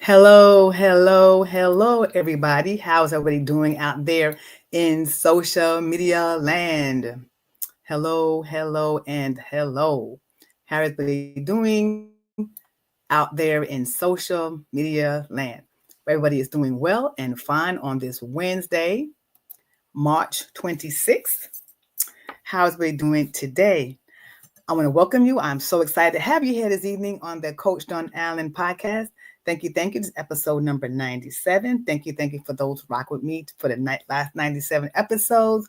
Hello, hello, hello, everybody. How's everybody doing out there in social media land? Hello, hello, and hello. How is everybody doing out there in social media land? Everybody is doing well and fine on this Wednesday, March 26th. How's everybody doing today? I want to welcome you. I'm so excited to have you here this evening on the Coach Don Allen podcast. Thank you. Thank you. This is episode number 97. Thank you. Thank you for those who rock with me for the last 97 episodes.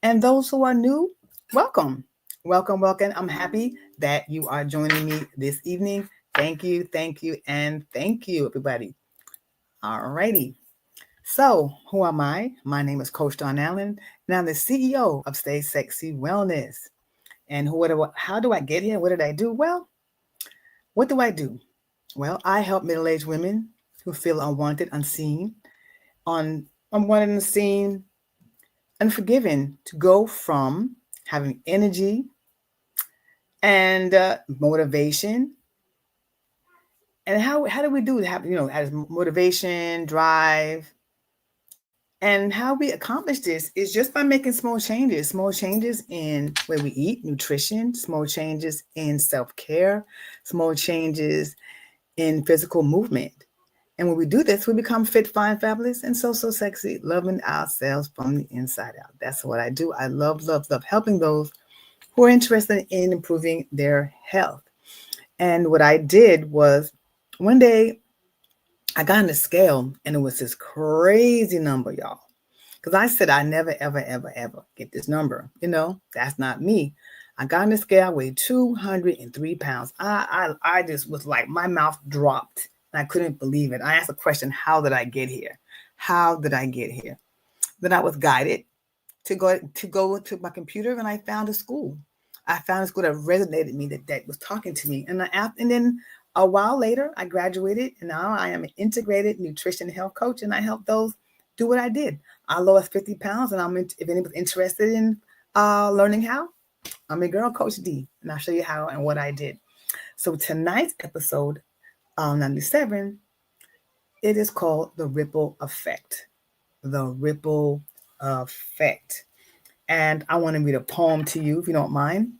And those who are new, welcome. Welcome, welcome. I'm happy that you are joining me this evening. Thank you, and thank you, everybody. All righty. So, who am I? My name is Coach Don Allen, and I'm the CEO of Stay Sexy Wellness. And how do I get here? What did I do? Well, what do I do? Well, I help middle-aged women who feel unwanted, unseen, unwanted, unseen, unforgiven to go from having energy and motivation. And how do we do have as motivation, drive, and how we accomplish this is just by making small changes in where we eat, nutrition, small changes in self-care, small changes in physical movement. And when we do this, we become fit, fine, fabulous, and so sexy, loving ourselves from the inside out. That's what I do. I love, love, love helping those who are interested in improving their health. And what I did was one day I got on the scale and it was this crazy number, y'all. Because I said I never, ever, ever, ever get this number. That's not me. I got on the scale, I weighed 203 pounds. I just was like, my mouth dropped. And I couldn't believe it. I asked the question, how did I get here? How did I get here? Then I was guided to go to my computer and I found a school. I found a school that resonated with me, that was talking to me. And then a while later, I graduated and now I am an integrated nutrition health coach and I help those do what I did. I lost 50 pounds and if anyone's interested in learning how, I'm your girl, Coach D, and I'll show you how and what I did. So tonight's episode, 97, it is called The Ripple Effect. The Ripple Effect. And I want to read a poem to you, if you don't mind,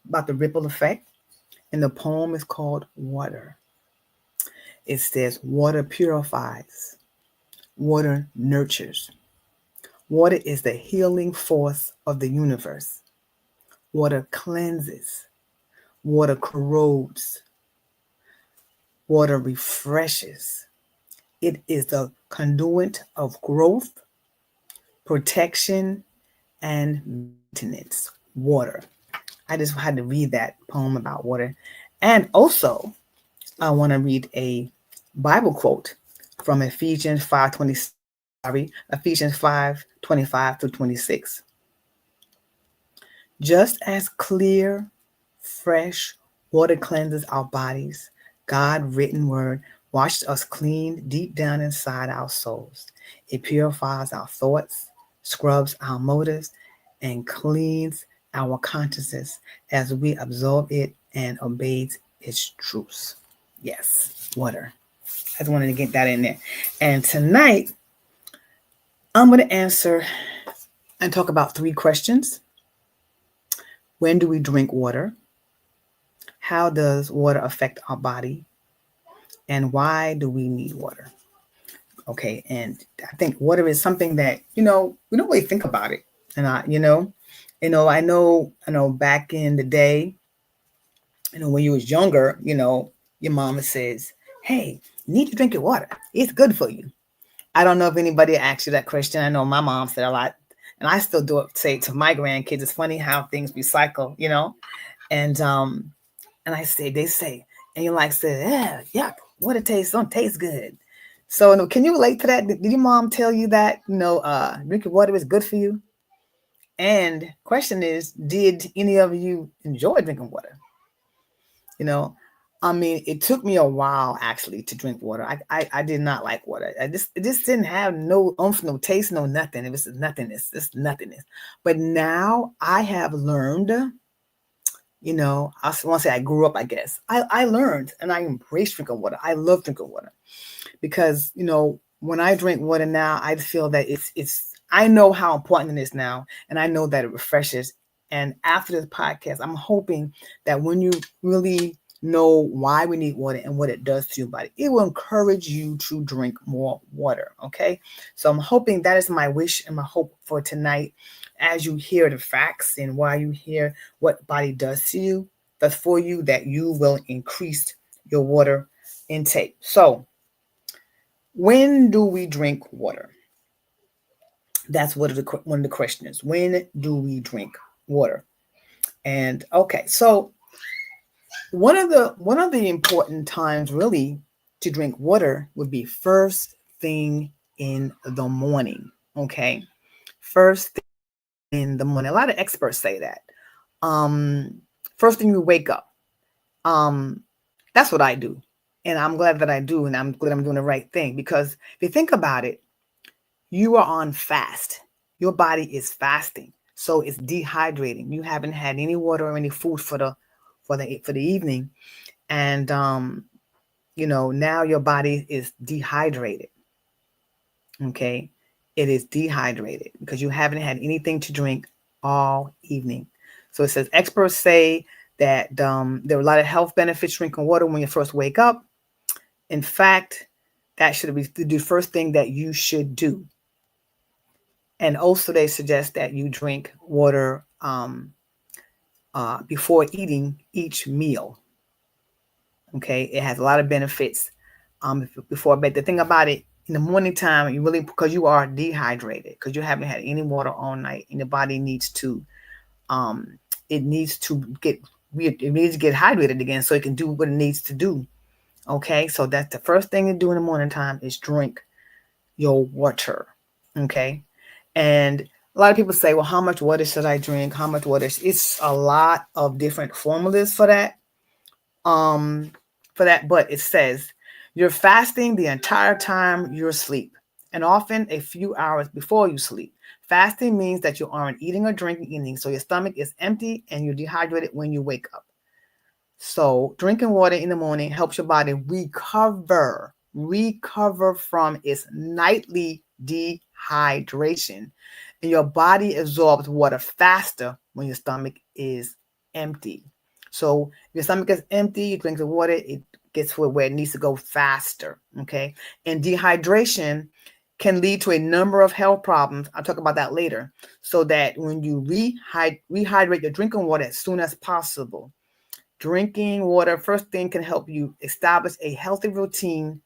about the ripple effect. And the poem is called Water. It says, water purifies. Water nurtures. Water is the healing force of the universe. Water cleanses. Water corrodes. Water refreshes. It is the conduit of growth, protection, and maintenance. Water. I just had to read that poem about water. And also, I want to read a Bible quote from Ephesians 5:25 through 26. Just as clear, fresh water cleanses our bodies, God written word washes us clean deep down inside our souls. It purifies our thoughts, scrubs our motives, and cleans our consciousness as we absorb it and obey its truths. Yes, water. I just wanted to get that in there. And tonight, I'm going to answer and talk about 3 questions. When do we drink water? How does water affect our body? And why do we need water? Okay, and I think water is something that, we don't really think about it. And I know back in the day, when you was younger, your mama says, hey, you need to drink your water. It's good for you. I don't know if anybody asked you that question. I know my mom said a lot, and I still do it, say to my grandkids. It's funny how things recycle, and they say, and you like say, yeah, water don't taste good. So can you relate to that? Did your mom tell you that, drinking water is good for you? And question is, did any of you enjoy drinking water? It took me a while actually to drink water. I did not like water. It just didn't have no oomph, no taste, no nothing. It was nothingness, just nothingness. But now I have learned You know, I want to say I grew up, I guess. I learned and I embrace drinking water. I love drinking water because, you know, when I drink water now, I feel that I know how important it is now, and I know that it refreshes. And after this podcast, I'm hoping that when you really know why we need water and what it does to your body, it will encourage you to drink more water. Okay. So I'm hoping that is my wish and my hope for tonight. As you hear the facts and why you hear what body does to you, that's for you, that you will increase your water intake. So when do we drink water? That's one of the questions. When do we drink water? And okay, so one of the important times really to drink water would be first thing in the morning. Okay, first thing in the morning. A lot of experts say that. Um, First thing you wake up. Um, that's what I do, and I'm glad that I do, and I'm glad I'm doing the right thing because if you think about it, you are on fast. Your body is fasting, so it's dehydrating. You haven't had any water or any food for the evening, and you know, now your body is dehydrated. Okay, it is dehydrated because you haven't had anything to drink all evening. So it says experts say that there are a lot of health benefits drinking water when you first wake up. In fact, that should be the first thing that you should do. And also, they suggest that you drink water before eating each meal. Okay, it has a lot of benefits before bed. The thing about it, in the morning time, you really, because you are dehydrated, because you haven't had any water all night, and the body needs to um, it needs to get hydrated again so it can do what it needs to do. Okay, so that's the first thing to do in the morning time is drink your water. Okay. And a lot of people say, well, how much water should I drink? How much water? It's a lot of different formulas for that. Um, but it says you're fasting the entire time you're asleep, and often a few hours before you sleep. Fasting means that you aren't eating or drinking anything, so your stomach is empty and you're dehydrated when you wake up. So drinking water in the morning helps your body recover from its nightly dehydration. And your body absorbs water faster when your stomach is empty. So if your stomach is empty, you drink the water, it gets to where it needs to go faster. Okay. And dehydration can lead to a number of health problems. I'll talk about that later. So that when you rehydrate your drinking water as soon as possible. Drinking water, first thing, can help you establish a healthy routine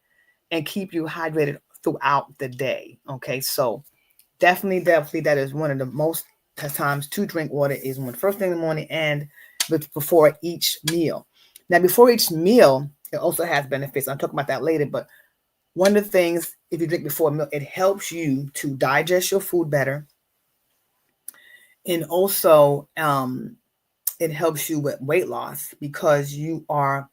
and keep you hydrated throughout the day. Okay, so definitely, that is one of the most times to drink water is when first thing in the morning and before each meal. Now, before each meal, it also has benefits. I'll talk about that later, but one of the things, if you drink before a meal, it helps you to digest your food better. And also, it helps you with weight loss because you're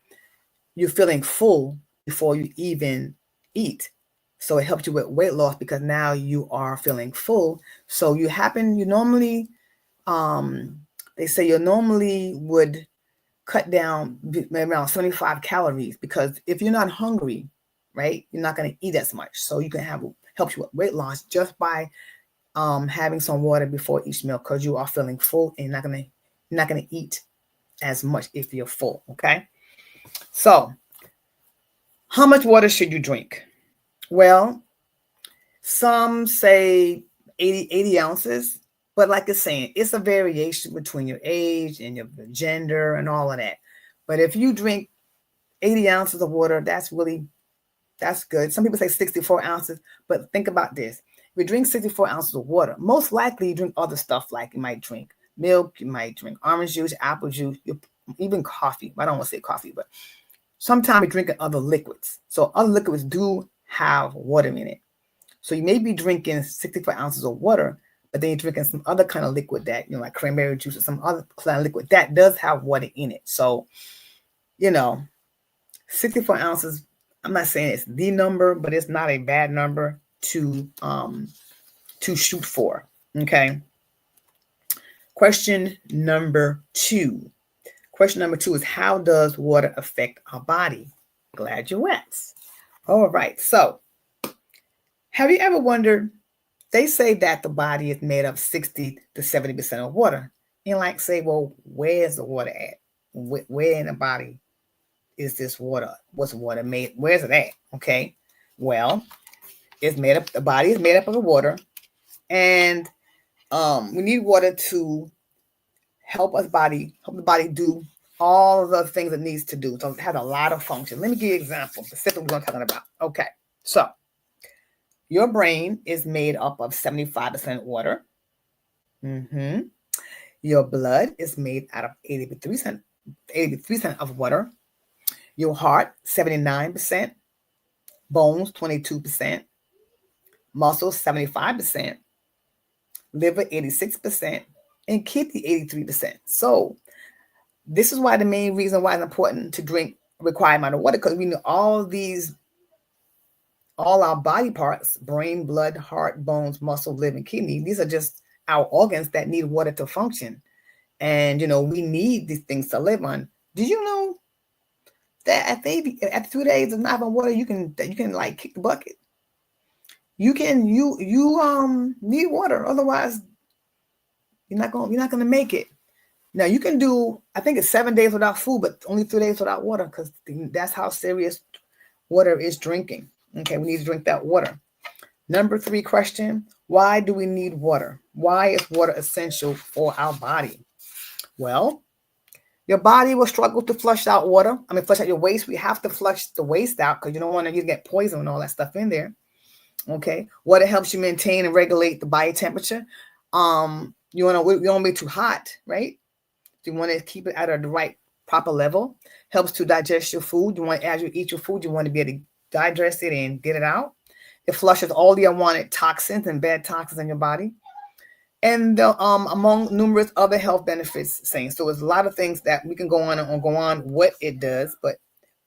feeling full before you even eat. So it helps you with weight loss because now you are feeling full. So you normally, um, they say you normally would cut down around 75 calories because if you're not hungry, right, you're not going to eat as much. So you can help you with weight loss just by having some water before each meal because you are feeling full and you're not gonna eat as much if you're full. Okay. So how much water should you drink? Well, some say 80 ounces, but like it's saying, it's a variation between your age and your gender and all of that. But if you drink 80 ounces of water, that's good. Some people say 64 ounces, but think about this. If you drink 64 ounces of water, most likely you drink other stuff, like you might drink milk, you might drink orange juice, apple juice, even coffee. I don't want to say coffee, but sometimes you're drinking other liquids. So other liquids do have water in it. So you may be drinking 64 ounces of water, but then you're drinking some other kind of liquid that, like cranberry juice or some other kind of liquid that does have water in it. So, 64 ounces, I'm not saying it's the number, but it's not a bad number to shoot for. Okay. Question number 2. Question number 2 is, how does water affect our body? Glad you asked. All right. So, have you ever wondered? They say that the body is made up 60 to 70% of water. And like say, well, where's the water at? Where in the body is this water? What's water made? Where's it at? Okay. Well, it's made up, the body is made up of the water. And we need water to help the body do all of the things it needs to do. So it has a lot of functions. Let me give you an example, specifically what I'm talking about. Okay. So your brain is made up of 75% water. Your blood is made out of 83% of water. Your heart, 79%. Bones, 22%. Muscles, 75%. Liver, 86%. And kidney, 83%. So this is why the main reason why it's important to drink a required amount of water, because we know all our body parts, brain, blood, heart, bones, muscle, liver, and kidney, these are just our organs that need water to function. And, we need these things to live on. Did you know that after 2 days of not having water, you can like kick the bucket? You need water. Otherwise, you're not going to make it. Now you can do, I think it's 7 days without food, but only 3 days without water, because that's how serious water is drinking. Okay, we need to drink that water. Number 3 question, why do we need water? Why is water essential for our body? Well, your body will struggle to flush out flush out your waste. We have to flush the waste out because you don't want to get poison and all that stuff in there. Okay, water helps you maintain and regulate the body temperature. You don't be too hot, right? You want to keep it at the right proper level. Helps to digest your food. As you eat your food, you want to be able to digest it and get it out. It flushes all the unwanted toxins and bad toxins in your body. And among numerous other health benefits, saying so, there's a lot of things that we can go on what it does, but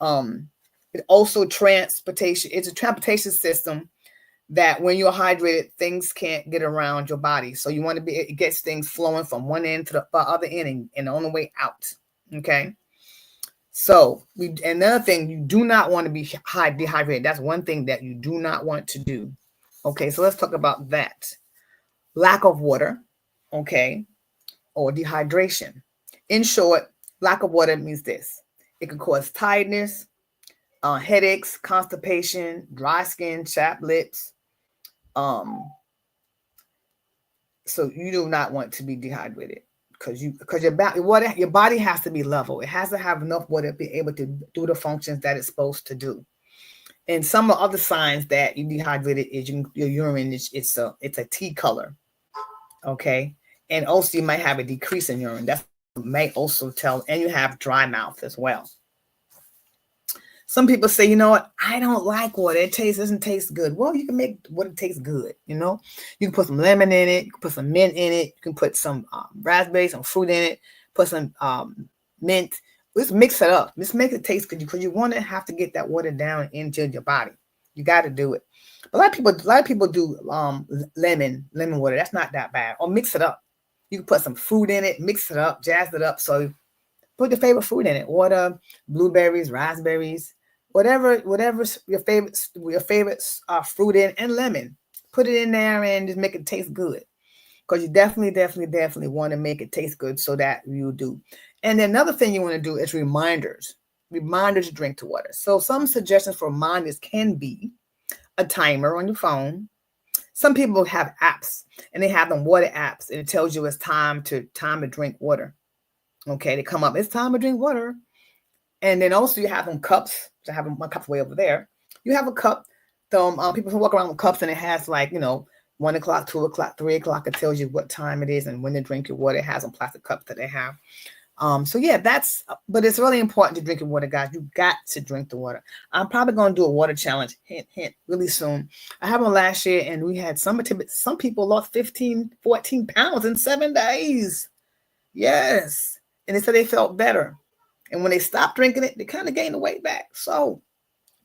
it also transportation. It's a transportation system that when you're hydrated, things can't get around your body. So you want to it gets things flowing from one end to the other end and on the way out. Okay. So another thing, you do not want to be dehydrated. That's one thing that you do not want to do. Okay. So let's talk about that. Lack of water. Okay. Or dehydration. In short, lack of water means this. It can cause tiredness, headaches, constipation, dry skin, chapped lips. So you do not want to be dehydrated because your body has to be level. It has to have enough water to be able to do the functions that it's supposed to do. And some of the other signs that you dehydrated is your urine it's a tea color. Okay. And also you might have a decrease in urine. That may also tell, and you have dry mouth as well. Some people say, you know what, I don't like water. It doesn't taste good. Well, you can make water taste good, You can put some lemon in it. You can put some mint in it. You can put some raspberries, some fruit in it. Put some mint. Let's mix it up. Let's make it taste good because you want to have to get that water down into your body. You got to do it. A lot of people do lemon water. That's not that bad. Or mix it up. You can put some fruit in it, mix it up, jazz it up. So put your favorite fruit in it. Water, blueberries, raspberries, whatever's your favorite fruit in, and lemon. Put it in there and just make it taste good. Because you definitely want to make it taste good so that you do. And then another thing you want to do is reminders. Reminders to drink the water. So some suggestions for reminders can be a timer on your phone. Some people have apps and they have them water apps and it tells you it's time to drink water. Okay, they come up, it's time to drink water. And then also you have them cups. I have my cups way over there. You have a cup. People can walk around with cups and it has 1 o'clock, 2 o'clock, 3 o'clock. It tells you what time it is and when to drink your water. It has some plastic cups that they have. But it's really important to drink your water, guys. You got to drink the water. I'm probably going to do a water challenge, hint, really soon. I had one last year and we had some people lost 15, 14 pounds in 7 days. Yes. And they said they felt better. And when they stopped drinking it, they kind of gained the weight back. So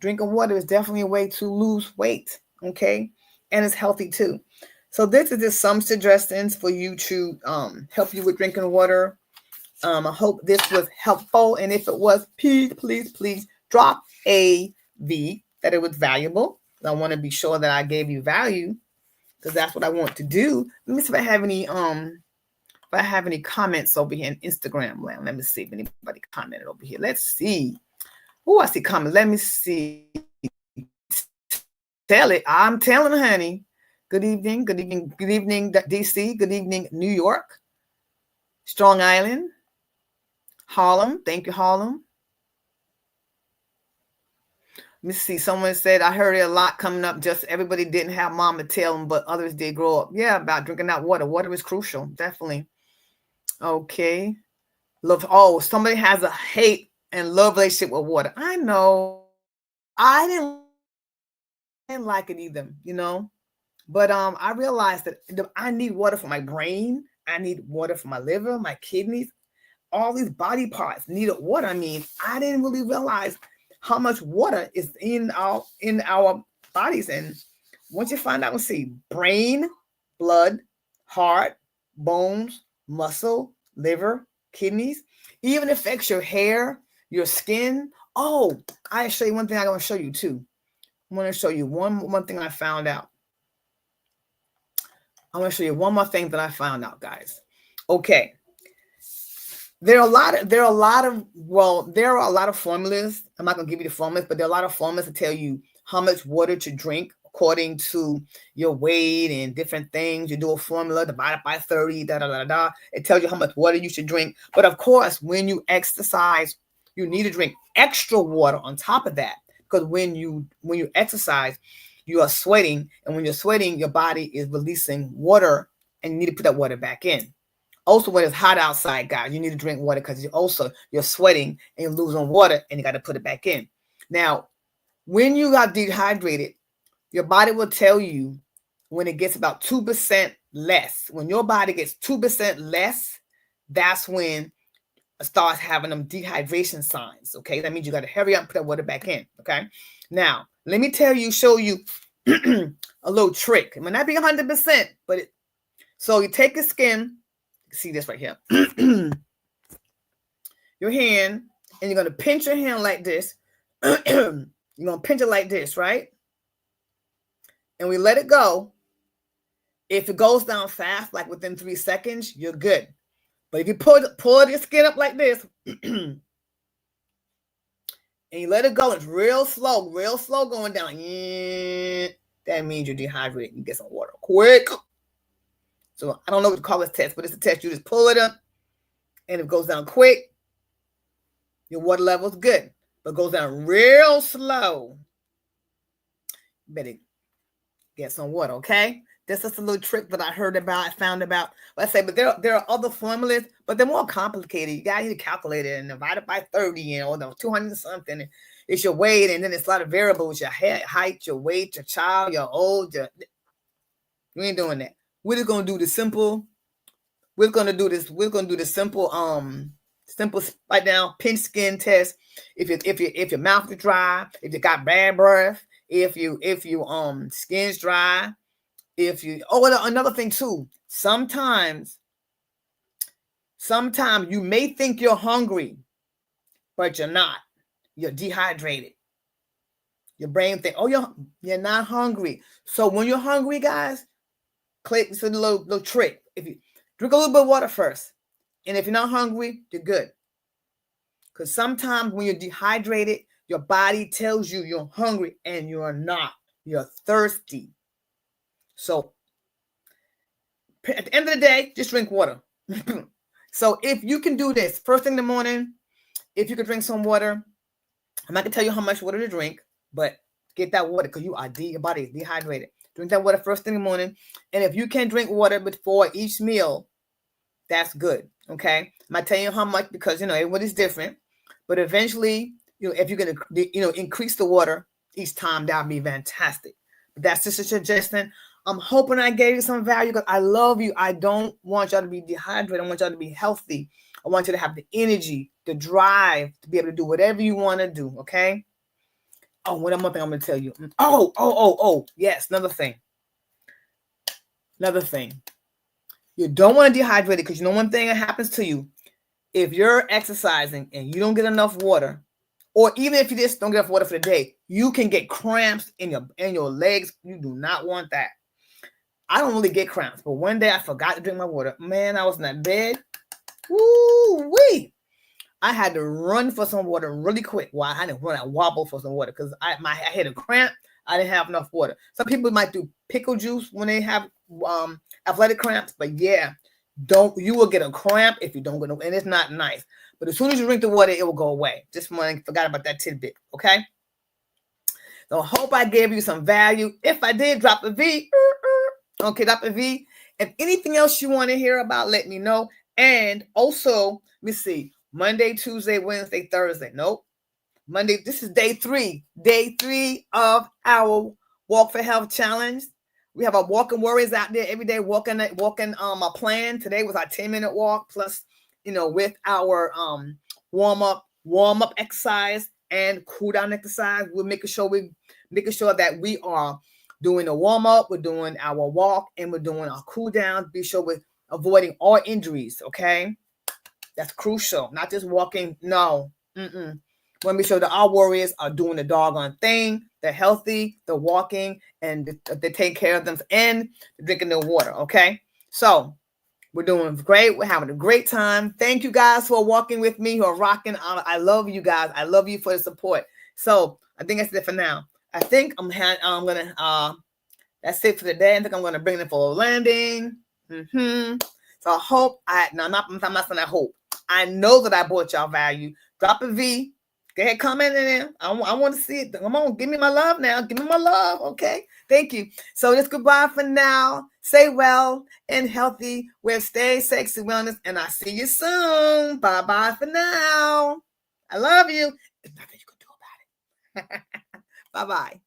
drinking water is definitely a way to lose weight. Okay. And it's healthy too. So this is just some suggestions for you to help you with drinking water. I hope this was helpful. And if it was, please drop a V that it was valuable. I want to be sure that I gave you value because that's what I want to do. Let me see if I have any comments over here in Instagram land. Let me see if anybody commented over here. Let's see. Oh, I see comments. Let me see. Tell it. I'm telling, honey. Good evening, DC. Good evening, New York. Strong Island. Harlem. Thank you, Harlem. Let me see. Someone said, I heard it a lot coming up. Just everybody didn't have mama tell them, but others did grow up. Yeah, about drinking that water. Water is crucial. Definitely. Okay. Love. Oh, somebody has a hate and love relationship with water. I know. I didn't like it either, But I realized that I need water for my brain. I need water for my liver, my kidneys. All these body parts needed water. I mean, I didn't really realize how much water is in our bodies. And once you find out, see, brain, blood, heart, bones, muscle, liver, kidneys, even affects your hair, your skin. Oh, I show you one thing I'm going to show you too. I want to show you one thing I found out. I want to show you one more thing that I found out, guys. Okay. There are a lot of formulas. I'm not going to give you the formulas, but there are a lot of formulas to tell you how much water to drink according to your weight and different things. You do a formula divided by 30, It tells you how much water you should drink. But of course, when you exercise, you need to drink extra water on top of that, because when you exercise, you are sweating, and when you're sweating, your body is releasing water, and you need to put that water back in. Also, when it's hot outside, guys, you need to drink water because you're sweating and you're losing water, and you got to put it back in. Now, when you got dehydrated, your body will tell you when it gets about 2% less. When your body gets 2% less, that's when it starts having them dehydration signs. Okay, that means you got to hurry up and put that water back in. Okay, now let me show you a little trick. It might not be 100%, but so you take your skin. See this right here. Your hand, and you're going to pinch your hand like this. You're going to pinch it like this, right? And we let it go. If it goes down fast, like within 3 seconds, you're good. But if you pull your skin up like this, and you let it go, it's real slow going down. That means you're dehydrated. You get some water quick. So I don't know what to call this test, but it's a test. You just pull it up, and it goes down quick. Your water level is good, but it goes down real slow. You better get some water, okay? This is a little trick that I found about. Let's say, but there are other formulas, but they're more complicated. You got to calculate it and divide it by 30, 200 something. It's your weight, and then it's a lot of variables: your height, your weight, your child, your old. You ain't doing that. We're just gonna do the simple. We're gonna do the simple right now pinch skin test. If your mouth is dry, if you got bad breath, if you skin's dry, another thing too. Sometimes you may think you're hungry, but you're not. You're dehydrated. Your brain think, oh, you're not hungry. So when you're hungry, guys, click this little trick. If you drink a little bit of water first, and if you're not hungry, you're good. Because sometimes when you're dehydrated, your body tells you you're hungry and you're not. You're thirsty. So at the end of the day, just drink water. So if you can do this first thing in the morning, if you could drink some water, I'm not gonna tell you how much water to drink, but get that water because your body is dehydrated. Drink that water first thing in the morning. And if you can drink water before each meal, that's good. Okay. I'm not telling you how much because everybody's different. But eventually, if you're gonna increase the water each time, that would be fantastic. But that's just a suggestion. I'm hoping I gave you some value because I love you. I don't want y'all to be dehydrated. I want y'all to be healthy. I want you to have the energy, the drive to be able to do whatever you want to do. Okay. Oh, one more thing I'm going to tell you. Oh, yes. Another thing. You don't want to dehydrate it because one thing that happens to you. if you're exercising and you don't get enough water, or even if you just don't get enough water for the day, you can get cramps in your legs. You do not want that. I don't really get cramps, but one day I forgot to drink my water. Man, I was in that bed. Woo-wee. I had to run for some water really quick. Well, I had to run and wobble for some water because I had a cramp. I didn't have enough water. Some people might do pickle juice when they have athletic cramps, but yeah, you will get a cramp if you don't get and it's not nice. But as soon as you drink the water, it will go away. Just forgot about that tidbit, okay? So I hope I gave you some value. If I did, drop a V. Okay, drop a V. If anything else you want to hear about, let me know. And also, let me see. Monday, Tuesday, Wednesday, Thursday. Nope. Monday. This is day 3. Day 3 of our Walk for Health Challenge. We have our walking warriors out there every day walking our plan. Today was our 10-minute walk plus, with our warm up exercise and cool down exercise. We're making sure that we are doing a warm up, we're doing our walk, and we're doing our cool down. Be sure we're avoiding all injuries, okay? That's crucial. Not just walking. No. Want to be sure that our warriors are doing the doggone thing. They're healthy, they're walking, and they take care of them, and drinking their water, okay? So we're doing great. We're having a great time. Thank you guys for walking with me, who are rocking. I love you guys. I love you for the support. So I think that's it for now. I think I'm gonna that's it for today. I think I'm gonna bring it for a landing. So I hope I'm not saying I hope. I know that I brought y'all value. Drop a V. Go ahead, comment in there. I want to see it. Come on, give me my love now. Give me my love, okay? Thank you. So just goodbye for now. Stay well and healthy. We're Stay Sexy Wellness, and I'll see you soon. Bye-bye for now. I love you. There's nothing you can do about it. Bye-bye.